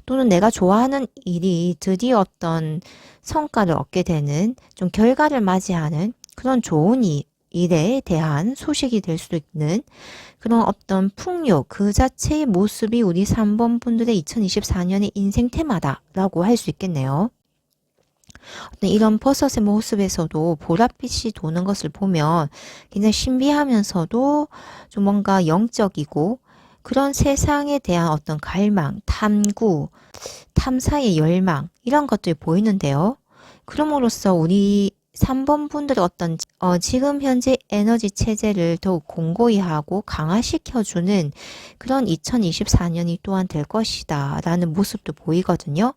[SPEAKER 1] 또는 내가 좋아하는 일이 드디어 어떤 성과를 얻게 되는 좀 결과를 맞이하는 그런 좋은 일에 대한 소식이 될 수도 있는 그런 어떤 풍요 그 자체의 모습이 우리 3번 분들의 2024년의 인생 테마다라고 할 수 있겠네요. 어떤 이런 버섯의 모습에서도 보랏빛이 도는 것을 보면 굉장히 신비하면서도 좀 뭔가 영적이고 그런 세상에 대한 어떤 갈망, 탐구, 탐사의 열망 이런 것들이 보이는데요. 그럼으로써 우리 3번 분들의 어떤 지금 현재 에너지 체제를 더욱 공고히 하고 강화시켜주는 그런 2024년이 또한 될 것이다 라는 모습도 보이거든요.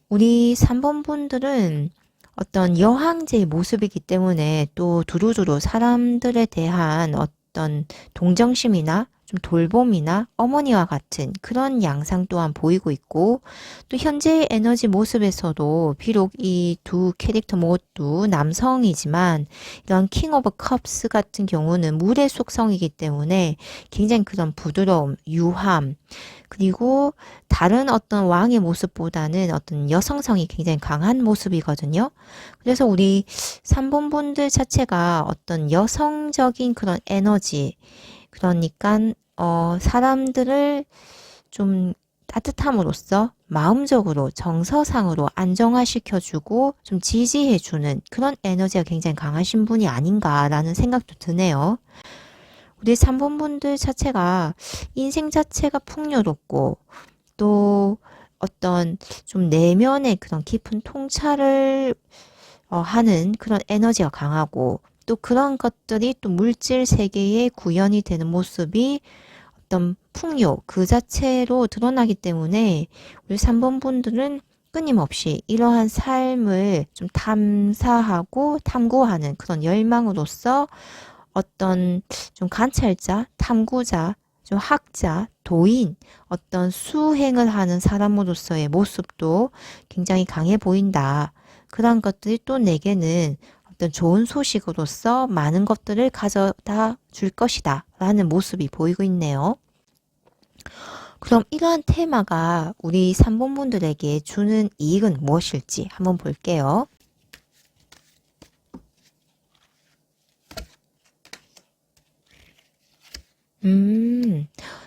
[SPEAKER 1] 우리 3번 분들은 어떤 여왕제의 모습이기 때문에 또 두루두루 사람들에 대한 어떤 동정심이나 좀 돌봄이나 어머니와 같은 그런 양상 또한 보이고 있고, 또 현재의 에너지 모습에서도 비록 이 두 캐릭터 모두 남성이지만 이런 킹 오브 컵스 같은 경우는 물의 속성이기 때문에 굉장히 그런 부드러움, 유함, 그리고 다른 어떤 왕의 모습보다는 어떤 여성성이 굉장히 강한 모습이거든요. 그래서 우리 3번 분들 자체가 어떤 여성적인 그런 에너지, 그러니까 사람들을 좀 따뜻함으로써 마음적으로 정서상으로 안정화시켜주고 좀 지지해주는 그런 에너지가 굉장히 강하신 분이 아닌가라는 생각도 드네요. 우리 3번 분들 자체가 인생 자체가 풍요롭고 또 어떤 좀 내면의 그런 깊은 통찰을 하는 그런 에너지가 강하고, 또 그런 것들이 또 물질 세계에 구현이 되는 모습이 어떤 풍요 그 자체로 드러나기 때문에 우리 3번 분들은 끊임없이 이러한 삶을 좀 탐사하고 탐구하는 그런 열망으로서 어떤 좀 관찰자, 탐구자, 좀 학자, 도인, 어떤 수행을 하는 사람으로서의 모습도 굉장히 강해 보인다. 그런 것들이 또 내게는 어떤 좋은 소식으로서 많은 것들을 가져다 줄 것이다. 라는 모습이 보이고 있네요. 그럼 이러한 테마가 우리 3번 분들에게 주는 이익은 무엇일지 한번 볼게요.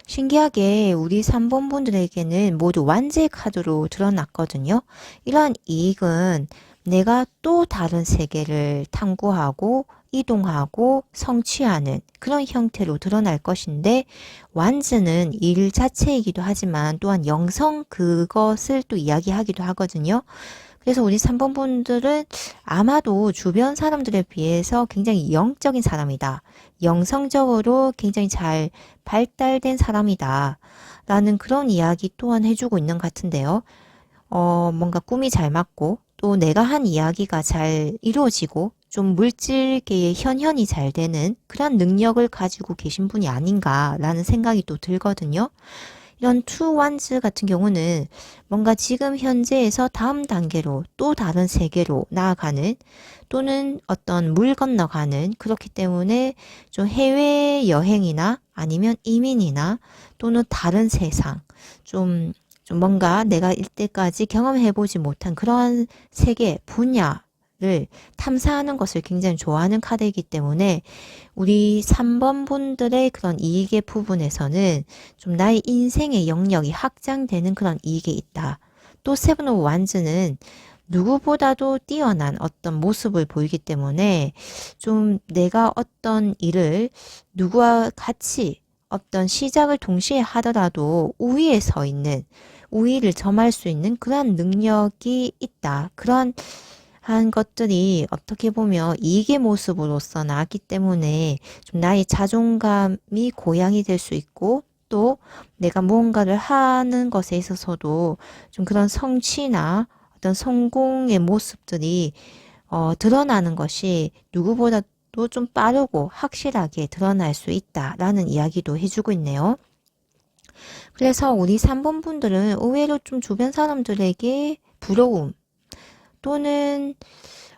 [SPEAKER 1] 신기하게 우리 3번 분들에게는 모두 완제 카드로 드러났거든요. 이러한 이익은 내가 또 다른 세계를 탐구하고 이동하고 성취하는 그런 형태로 드러날 것인데, 완즈는 일 자체이기도 하지만 또한 영성 그것을 또 이야기하기도 하거든요. 그래서 우리 3번 분들은 아마도 주변 사람들에 비해서 굉장히 영적인 사람이다. 영성적으로 굉장히 잘 발달된 사람이다. 라는 그런 이야기 또한 해주고 있는 것 같은데요. 뭔가 꿈이 잘 맞고 또 내가 한 이야기가 잘 이루어지고 좀 물질계의 현현이 잘 되는 그런 능력을 가지고 계신 분이 아닌가라는 생각이 또 들거든요. 이런 투 완즈 같은 경우는 뭔가 지금 현재에서 다음 단계로 또 다른 세계로 나아가는 또는 어떤 물 건너가는, 그렇기 때문에 좀 해외 여행이나 아니면 이민이나 또는 다른 세상, 좀 뭔가 내가 이때까지 경험해보지 못한 그러한 세계 분야를 탐사하는 것을 굉장히 좋아하는 카드이기 때문에 우리 3번 분들의 그런 이익의 부분에서는 좀 나의 인생의 영역이 확장되는 그런 이익이 있다. 또 세븐 오브 완즈는 누구보다도 뛰어난 어떤 모습을 보이기 때문에 좀 내가 어떤 일을 누구와 같이 어떤 시작을 동시에 하더라도 우위에 서 있는, 우위를 점할 수 있는 그러한 능력이 있다. 그러한 한 것들이 어떻게 보면 이익의 모습으로서 나왔기 때문에 좀 나의 자존감이 고양이 될 수 있고 또 내가 무언가를 하는 것에 있어서도 좀 그런 성취나 어떤 성공의 모습들이 드러나는 것이 누구보다도 좀 빠르고 확실하게 드러날 수 있다라는 이야기도 해주고 있네요. 그래서 우리 3번 분들은 의외로 좀 주변 사람들에게 부러움 또는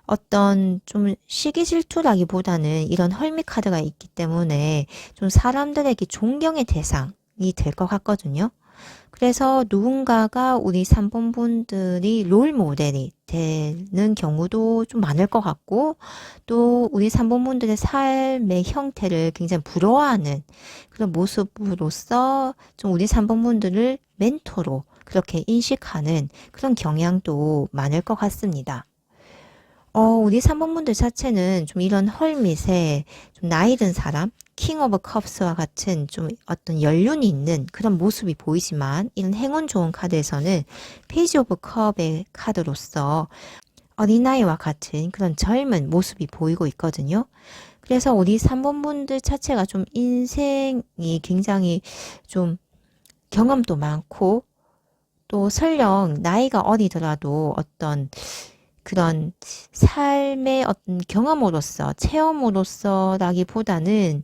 [SPEAKER 1] 어떤 좀 시기 질투라기보다는 이런 헐미 카드가 있기 때문에 좀 사람들에게 존경의 대상이 될 것 같거든요. 그래서 누군가가 우리 3번 분들이 롤 모델이 되는 경우도 좀 많을 것 같고 또 우리 3번 분들의 삶의 형태를 굉장히 부러워하는 그런 모습으로서 좀 우리 3번 분들을 멘토로 그렇게 인식하는 그런 경향도 많을 것 같습니다. 우리 3번 분들 자체는 좀 이런 헐밋에 좀 나이 든 사람, 킹 오브 컵스와 같은 좀 어떤 연륜이 있는 그런 모습이 보이지만 이런 행운 좋은 카드에서는 페이지 오브 컵의 카드로서 어린아이와 같은 그런 젊은 모습이 보이고 있거든요. 그래서 우리 3번 분들 자체가 좀 인생이 굉장히 좀 경험도 많고 또 설령 나이가 어리더라도 어떤 그런 삶의 어떤 경험으로서 체험으로서라기보다는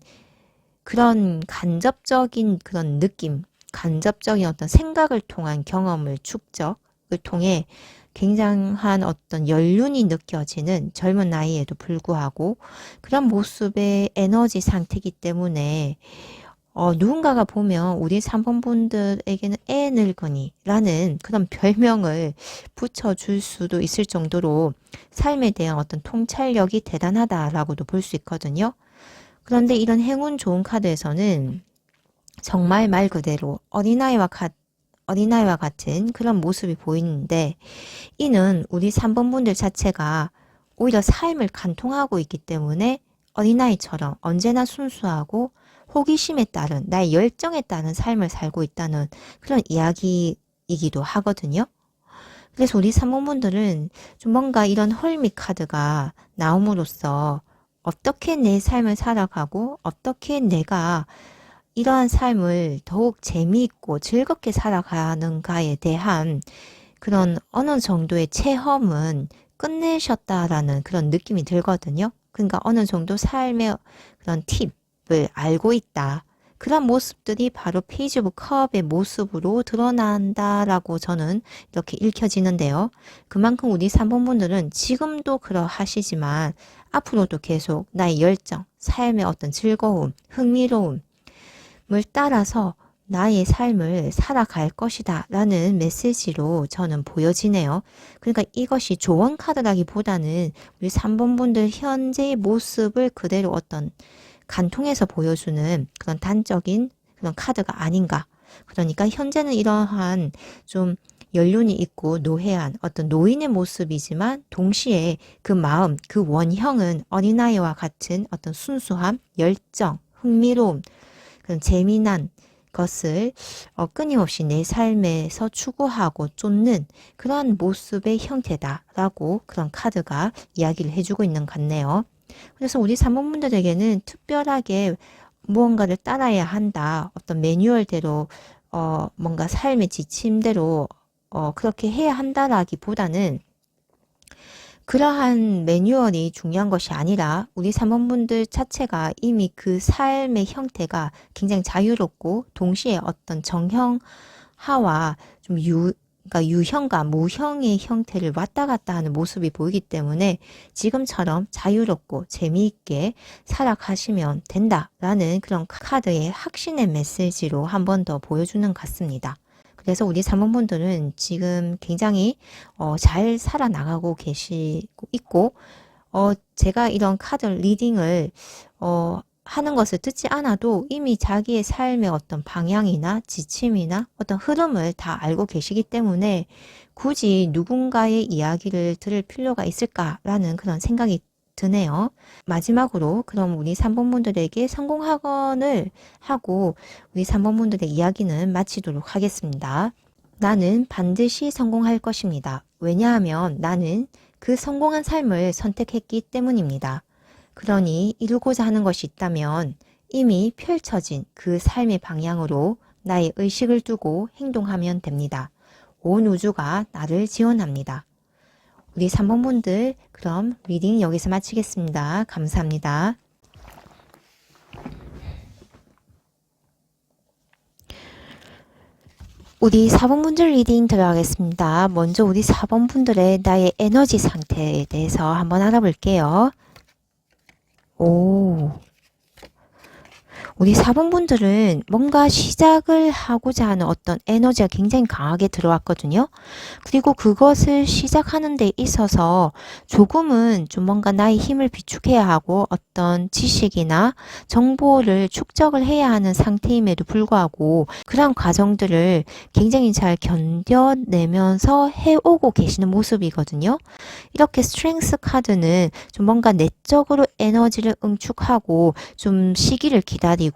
[SPEAKER 1] 그런 간접적인 그런 느낌, 간접적인 어떤 생각을 통한 경험을 축적을 통해 굉장한 어떤 연륜이 느껴지는 젊은 나이에도 불구하고 그런 모습의 에너지 상태이기 때문에 누군가가 보면 우리 3번 분들에게는 애 늙은이라는 그런 별명을 붙여줄 수도 있을 정도로 삶에 대한 어떤 통찰력이 대단하다라고도 볼 수 있거든요. 그런데 이런 행운 좋은 카드에서는 정말 말 그대로 어린아이와 같은 그런 모습이 보이는데 이는 우리 3번 분들 자체가 오히려 삶을 간통하고 있기 때문에 어린아이처럼 언제나 순수하고 호기심에 따른 나의 열정에 따른 삶을 살고 있다는 그런 이야기이기도 하거든요. 그래서 우리 3번 분들은 좀 뭔가 이런 헐미 카드가 나옴으로써 어떻게 내 삶을 살아가고 어떻게 내가 이러한 삶을 더욱 재미있고 즐겁게 살아가는가에 대한 그런 어느 정도의 체험은 끝내셨다라는 그런 느낌이 들거든요. 그러니까 어느 정도 삶의 그런 팁을 알고 있다. 그런 모습들이 바로 페이지 오브 컵의 모습으로 드러난다라고 저는 이렇게 읽혀지는데요. 그만큼 우리 3번 분들은 지금도 그러하시지만 앞으로도 계속 나의 열정, 삶의 어떤 즐거움, 흥미로움을 따라서 나의 삶을 살아갈 것이다 라는 메시지로 저는 보여지네요. 그러니까 이것이 조언 카드라기보다는 우리 3번 분들 현재의 모습을 그대로 어떤 간통해서 보여주는 그런 단적인 그런 카드가 아닌가. 그러니까 현재는 이러한 좀 연륜이 있고 노회한 어떤 노인의 모습이지만 동시에 그 마음, 그 원형은 어린아이와 같은 어떤 순수함, 열정, 흥미로움, 그런 재미난 것을 끊임없이 내 삶에서 추구하고 쫓는 그러한 모습의 형태다라고 그런 카드가 이야기를 해주고 있는 것 같네요. 그래서 우리 사모분들에게는 특별하게 무언가를 따라야 한다. 어떤 매뉴얼대로 뭔가 삶의 지침대로 그렇게 해야 한다라기보다는 그러한 매뉴얼이 중요한 것이 아니라 우리 사모분들 자체가 이미 그 삶의 형태가 굉장히 자유롭고 동시에 어떤 정형화와 좀 그러니까 유형과 무형의 형태를 왔다 갔다 하는 모습이 보이기 때문에 지금처럼 자유롭고 재미있게 살아가시면 된다라는 그런 카드의 확신의 메시지로 한 번 더 보여주는 것 같습니다. 그래서 우리 사모분들은 지금 굉장히 잘 살아나가고 계시고 있고 제가 이런 카드 리딩을 하는 것을 듣지 않아도 이미 자기의 삶의 어떤 방향이나 지침이나 어떤 흐름을 다 알고 계시기 때문에 굳이 누군가의 이야기를 들을 필요가 있을까라는 그런 생각이 드네요. 마지막으로 그럼 우리 3번 분들에게 성공학원을 하고 우리 3번 분들의 이야기는 마치도록 하겠습니다. 나는 반드시 성공할 것입니다. 왜냐하면 나는 그 성공한 삶을 선택했기 때문입니다. 그러니 이루고자 하는 것이 있다면 이미 펼쳐진 그 삶의 방향으로 나의 의식을 두고 행동하면 됩니다. 온 우주가 나를 지원합니다. 우리 3번 분들, 그럼 리딩 여기서 마치겠습니다. 감사합니다. 우리 4번 분들 리딩 들어가겠습니다. 먼저 우리 4번 분들의 나의 에너지 상태에 대해서 한번 알아볼게요. 우리 4번 분들은 뭔가 시작을 하고자 하는 어떤 에너지가 굉장히 강하게 들어왔거든요. 그리고 그것을 시작하는 데 있어서 조금은 좀 뭔가 나의 힘을 비축해야 하고 어떤 지식이나 정보를 축적을 해야 하는 상태임에도 불구하고 그런 과정들을 굉장히 잘 견뎌내면서 해오고 계시는 모습이거든요. 이렇게 스트렝스 카드는 좀 뭔가 내적으로 에너지를 응축하고 좀 시기를 기다리고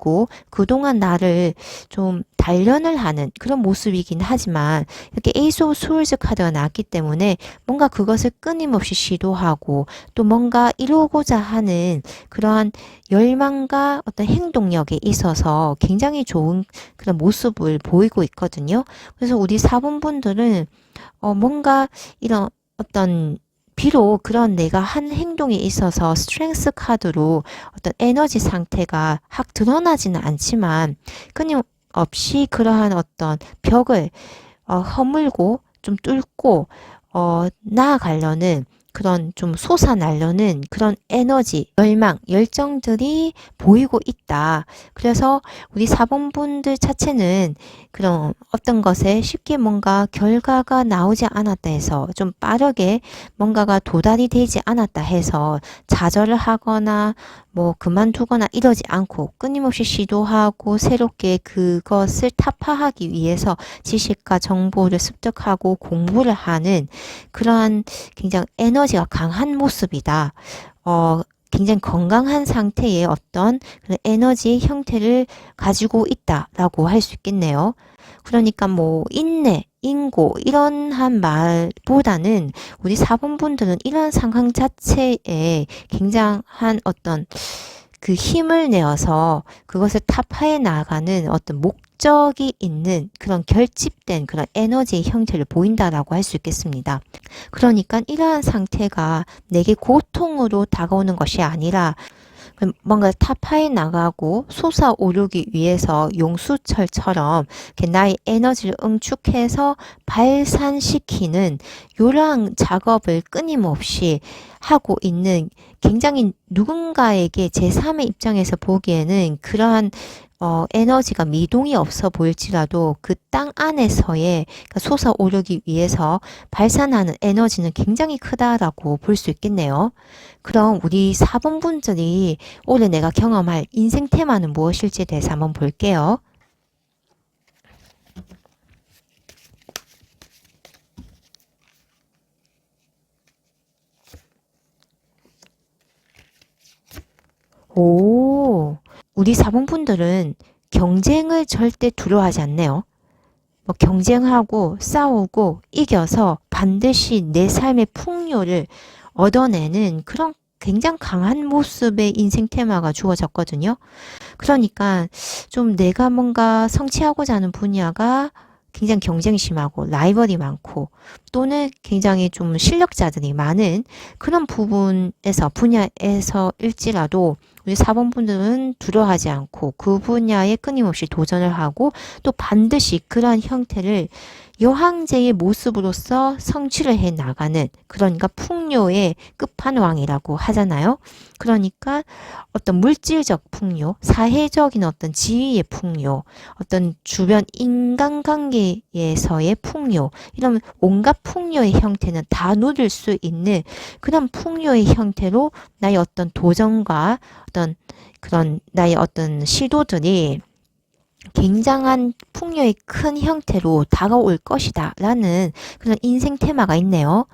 [SPEAKER 1] 그동안 나를 좀 단련을 하는 그런 모습이긴 하지만 이렇게 에이스 오브 스월드 카드가 나왔기 때문에 뭔가 그것을 끊임없이 시도하고 또 뭔가 이루고자 하는 그러한 열망과 어떤 행동력에 있어서 굉장히 좋은 그런 모습을 보이고 있거든요. 그래서 우리 4번 분들은 뭔가 이런 어떤 비록 그런 내가 한 행동에 있어서 스트렝스 카드로 어떤 에너지 상태가 확 드러나지는 않지만 끊임없이 그러한 어떤 벽을 허물고 좀 뚫고 나아가려는 그런 좀 솟아나려는 그런 에너지, 열망, 열정들이 보이고 있다. 그래서 우리 4번 분들 자체는 그런 어떤 것에 쉽게 뭔가 결과가 나오지 않았다 해서 좀 빠르게 뭔가가 도달이 되지 않았다 해서 좌절을 하거나 뭐 그만두거나 이러지 않고 끊임없이 시도하고 새롭게 그것을 타파하기 위해서 지식과 정보를 습득하고 공부를 하는 그러한 굉장히 에너지가 강한 모습이다. 굉장히 건강한 상태의 어떤 그런 에너지의 형태를 가지고 있다라고 할 수 있겠네요. 그러니까 뭐 인내, 인고 이런 한 말보다는 우리 4번 분들은 이런 상황 자체에 굉장한 어떤 그 힘을 내어서 그것을 타파해 나가는 어떤 목적이 있는 그런 결집된 그런 에너지의 형태를 보인다라고 할 수 있겠습니다. 그러니까 이러한 상태가 내게 고통으로 다가오는 것이 아니라 뭔가 타파해 나가고 솟아오르기 위해서 용수철처럼 나의 에너지를 응축해서 발산시키는 이러한 작업을 끊임없이 하고 있는 굉장히 누군가에게 제3의 입장에서 보기에는 그러한 에너지가 미동이 없어 보일지라도 그 땅 안에서의 그러니까 솟아오르기 위해서 발산하는 에너지는 굉장히 크다라고 볼 수 있겠네요. 그럼 우리 4번 분들이 올해 내가 경험할 인생 테마는 무엇일지에 대해서 한번 볼게요. 우리 4번 분들은 경쟁을 절대 두려워하지 않네요. 뭐 경쟁하고 싸우고 이겨서 반드시 내 삶의 풍요를 얻어내는 그런 굉장히 강한 모습의 인생 테마가 주어졌거든요. 그러니까 좀 내가 뭔가 성취하고자 하는 분야가 굉장히 경쟁이 심하고 라이벌이 많고 또는 굉장히 좀 실력자들이 많은 그런 분야에서일지라도 우리 4번 분들은 두려워하지 않고 그 분야에 끊임없이 도전을 하고 또 반드시 그러한 형태를 여황제의 모습으로서 성취를 해 나가는 그러니까 풍요의 끝판왕이라고 하잖아요. 그러니까 어떤 물질적 풍요, 사회적인 어떤 지위의 풍요, 어떤 주변 인간관계에서의 풍요, 이런 온갖 풍요의 형태는 다 누릴 수 있는 그런 풍요의 형태로 나의 어떤 도전과 어떤 그런 나의 어떤 시도들이 굉장한 풍요의 큰 형태로 다가올 것이다 라는 그런 인생 테마가 있네요.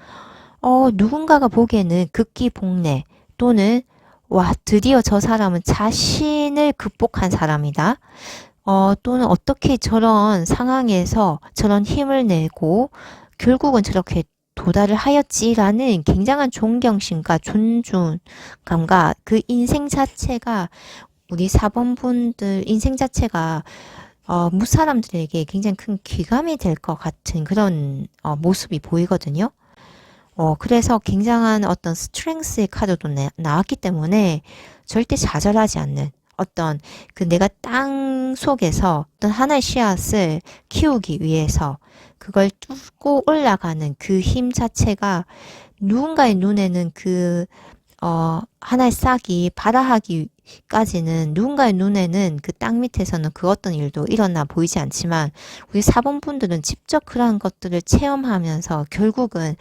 [SPEAKER 1] 누군가가 보기에는 극기복례 또는 와 드디어 저 사람은 자신을 극복한 사람이다. 또는 어떻게 저런 상황에서 저런 힘을 내고 결국은 저렇게 도달을 하였지라는 굉장한 존경심과 존중감과 그 인생 자체가 우리 4번 분들 인생 자체가 무사람들에게 굉장히 큰 귀감이 될 것 같은 그런 모습이 보이거든요. 그래서 굉장한 어떤 스트렝스의 카드도 나왔기 때문에 절대 좌절하지 않는 어떤 그 내가 땅 속에서 어떤 하나의 씨앗을 키우기 위해서 그걸 뚫고 올라가는 그 힘 자체가 누군가의 눈에는 하나의 싹이 발아하기까지는 누군가의 눈에는 그 땅 밑에서는 그 어떤 일도 일어나 보이지 않지만 우리 4번 분들은 직접 그러한 것들을 체험하면서 결국은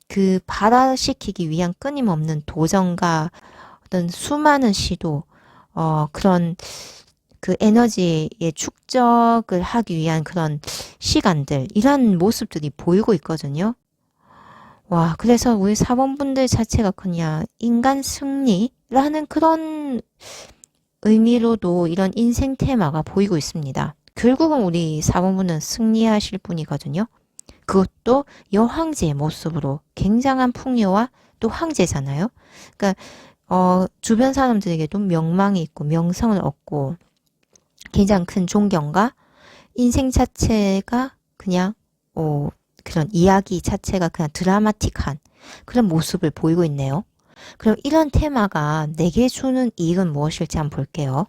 [SPEAKER 1] 그 발화시키기 위한 끊임없는 도전과 어떤 수많은 시도, 그런 그 에너지의 축적을 하기 위한 그런 시간들, 이런 모습들이 보이고 있거든요. 와, 그래서 우리 4번 분들 자체가 그냥 인간 승리라는 그런 의미로도 이런 인생 테마가 보이고 있습니다. 결국은 우리 4번 분은 승리하실 분이거든요. 그것도 여황제의 모습으로 굉장한 풍요와 또 황제잖아요. 그러니까 주변 사람들에게도 명망이 있고 명성을 얻고 굉장히 큰 존경과 인생 자체가 그냥 그런 이야기 자체가 그냥 드라마틱한 그런 모습을 보이고 있네요. 그럼 이런 테마가 내게 주는 이익은 무엇일지 한번 볼게요.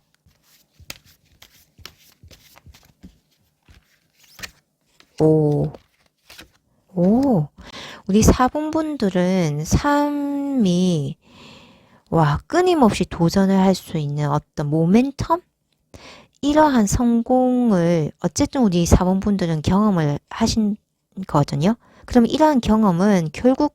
[SPEAKER 1] 오, 우리 4번 분들은 삶이 끊임없이 도전을 할 수 있는 어떤 모멘텀? 이러한 성공을 어쨌든 우리 4번 분들은 경험을 하신 거거든요. 그럼 이러한 경험은 결국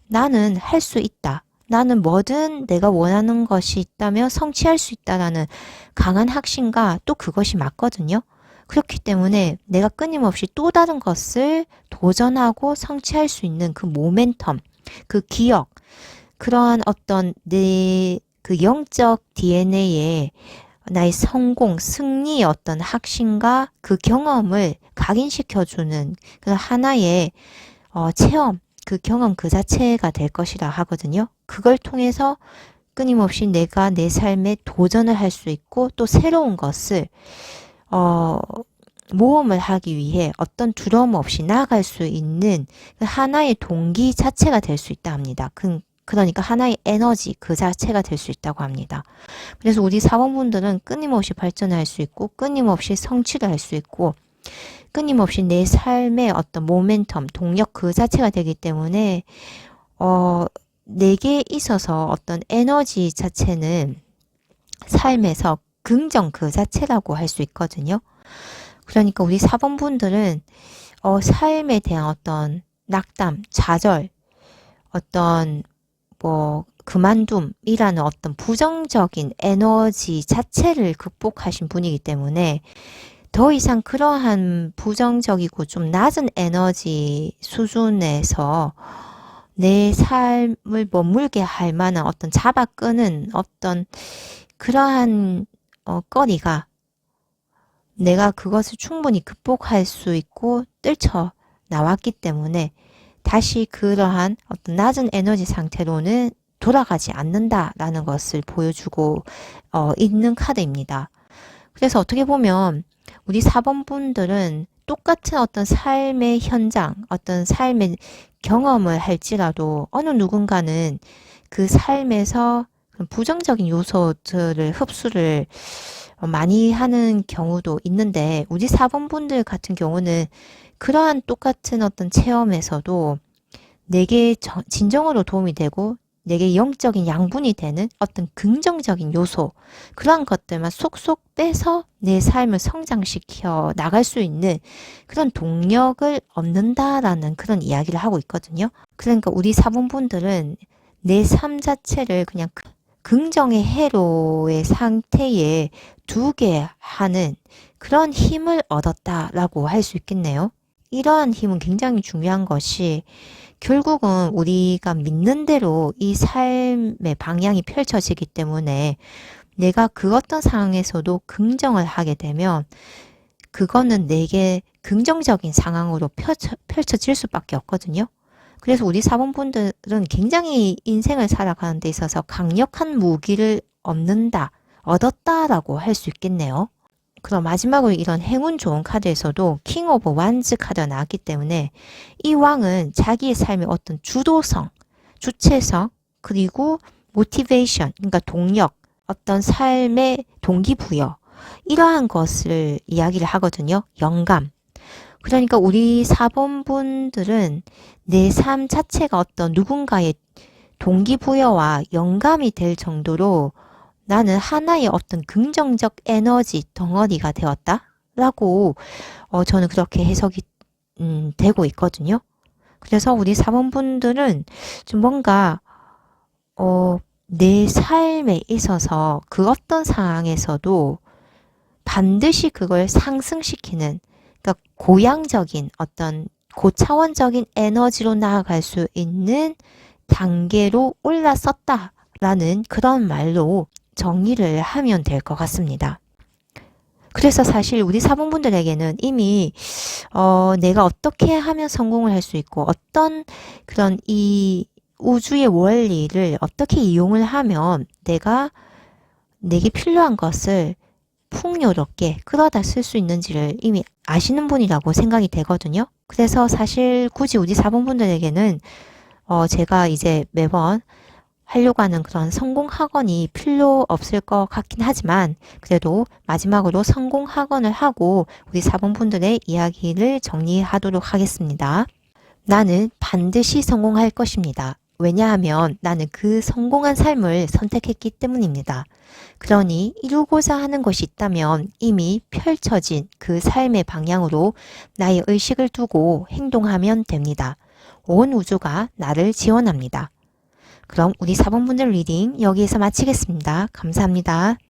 [SPEAKER 1] 나는 할 수 있다. 나는 뭐든 내가 원하는 것이 있다면 성취할 수 있다라는 강한 확신과 또 그것이 맞거든요. 그렇기 때문에 내가 끊임없이 또 다른 것을 도전하고 성취할 수 있는 그 모멘텀, 그 기억, 그러한 어떤 내 그 영적 DNA에 나의 성공, 승리의 어떤 확신과 그 경험을 각인시켜주는 그 하나의 체험, 그 경험 그 자체가 될 것이라 하거든요. 그걸 통해서 끊임없이 내가 내 삶에 도전을 할 수 있고 또 새로운 것을 모험을 하기 위해 어떤 두려움 없이 나아갈 수 있는 그 하나의 동기 자체가 될 수 있다 합니다. 그러니까 하나의 에너지 그 자체가 될 수 있다고 합니다. 그래서 우리 사원분들은 끊임없이 발전할 수 있고 끊임없이 성취를 할 수 있고 끊임없이 내 삶의 어떤 모멘텀, 동력 그 자체가 되기 때문에 내게 있어서 어떤 에너지 자체는 삶에서 긍정 그 자체라고 할 수 있거든요. 그러니까 우리 4번 분들은 삶에 대한 어떤 낙담, 좌절, 어떤 그만둠이라는 어떤 부정적인 에너지 자체를 극복하신 분이기 때문에 더 이상 그러한 부정적이고 좀 낮은 에너지 수준에서 내 삶을 머물게 할 만한 어떤 잡아 끄는 어떤 그러한 거리가 내가 그것을 충분히 극복할 수 있고 떨쳐 나왔기 때문에 다시 그러한 어떤 낮은 에너지 상태로는 돌아가지 않는다라는 것을 보여주고 있는 카드입니다. 그래서 어떻게 보면 우리 4번 분들은 똑같은 어떤 삶의 현장, 어떤 삶의 경험을 할지라도 어느 누군가는 그 삶에서 부정적인 요소들을 흡수를 많이 하는 경우도 있는데 우리 4번 분들 같은 경우는 그러한 똑같은 어떤 체험에서도 내게 진정으로 도움이 되고 내게 영적인 양분이 되는 어떤 긍정적인 요소 그러한 것들만 속속 빼서 내 삶을 성장시켜 나갈 수 있는 그런 동력을 얻는다라는 그런 이야기를 하고 있거든요. 그러니까 우리 4번 분들은 내 삶 자체를 그냥 긍정의 회로의 상태에 두게 하는 그런 힘을 얻었다라고 할 수 있겠네요. 이러한 힘은 굉장히 중요한 것이 결국은 우리가 믿는 대로 이 삶의 방향이 펼쳐지기 때문에 내가 그 어떤 상황에서도 긍정을 하게 되면 그거는 내게 긍정적인 상황으로 펼쳐질 수밖에 없거든요. 그래서 우리 4번분들은 굉장히 인생을 살아가는 데 있어서 강력한 무기를 얻었다라고 할 수 있겠네요. 그럼 마지막으로 이런 행운 좋은 카드에서도 킹 오브 완즈 카드가 나왔기 때문에 이 왕은 자기의 삶의 어떤 주도성, 주체성, 그리고 모티베이션, 그러니까 동력, 어떤 삶의 동기부여, 이러한 것을 이야기를 하거든요. 영감. 그러니까 우리 4번 분들은 내 삶 자체가 어떤 누군가의 동기부여와 영감이 될 정도로 나는 하나의 어떤 긍정적 에너지 덩어리가 되었다라고 저는 그렇게 해석이 되고 있거든요. 그래서 우리 4번 분들은 좀 뭔가 내 삶에 있어서 그 어떤 상황에서도 반드시 그걸 상승시키는, 그러니까 고양적인 어떤 고차원적인 에너지로 나아갈 수 있는 단계로 올라섰다라는 그런 말로 정의를 하면 될 것 같습니다. 그래서 사실 우리 사분분들에게는 이미 내가 어떻게 하면 성공을 할 수 있고 어떤 그런 이 우주의 원리를 어떻게 이용을 하면 내게 필요한 것을 풍요롭게 끌어다 쓸 수 있는지를 이미 아시는 분이라고 생각이 되거든요. 그래서 사실 굳이 우리 사분분들에게는 제가 이제 매번 하려고 하는 그런 성공 학원이 필요 없을 것 같긴 하지만 그래도 마지막으로 성공 학원을 하고 우리 사분분들의 이야기를 정리하도록 하겠습니다. 나는 반드시 성공할 것입니다. 왜냐하면 나는 그 성공한 삶을 선택했기 때문입니다. 그러니 이루고자 하는 것이 있다면 이미 펼쳐진 그 삶의 방향으로 나의 의식을 두고 행동하면 됩니다. 온 우주가 나를 지원합니다. 그럼 우리 4번분들 리딩 여기에서 마치겠습니다. 감사합니다.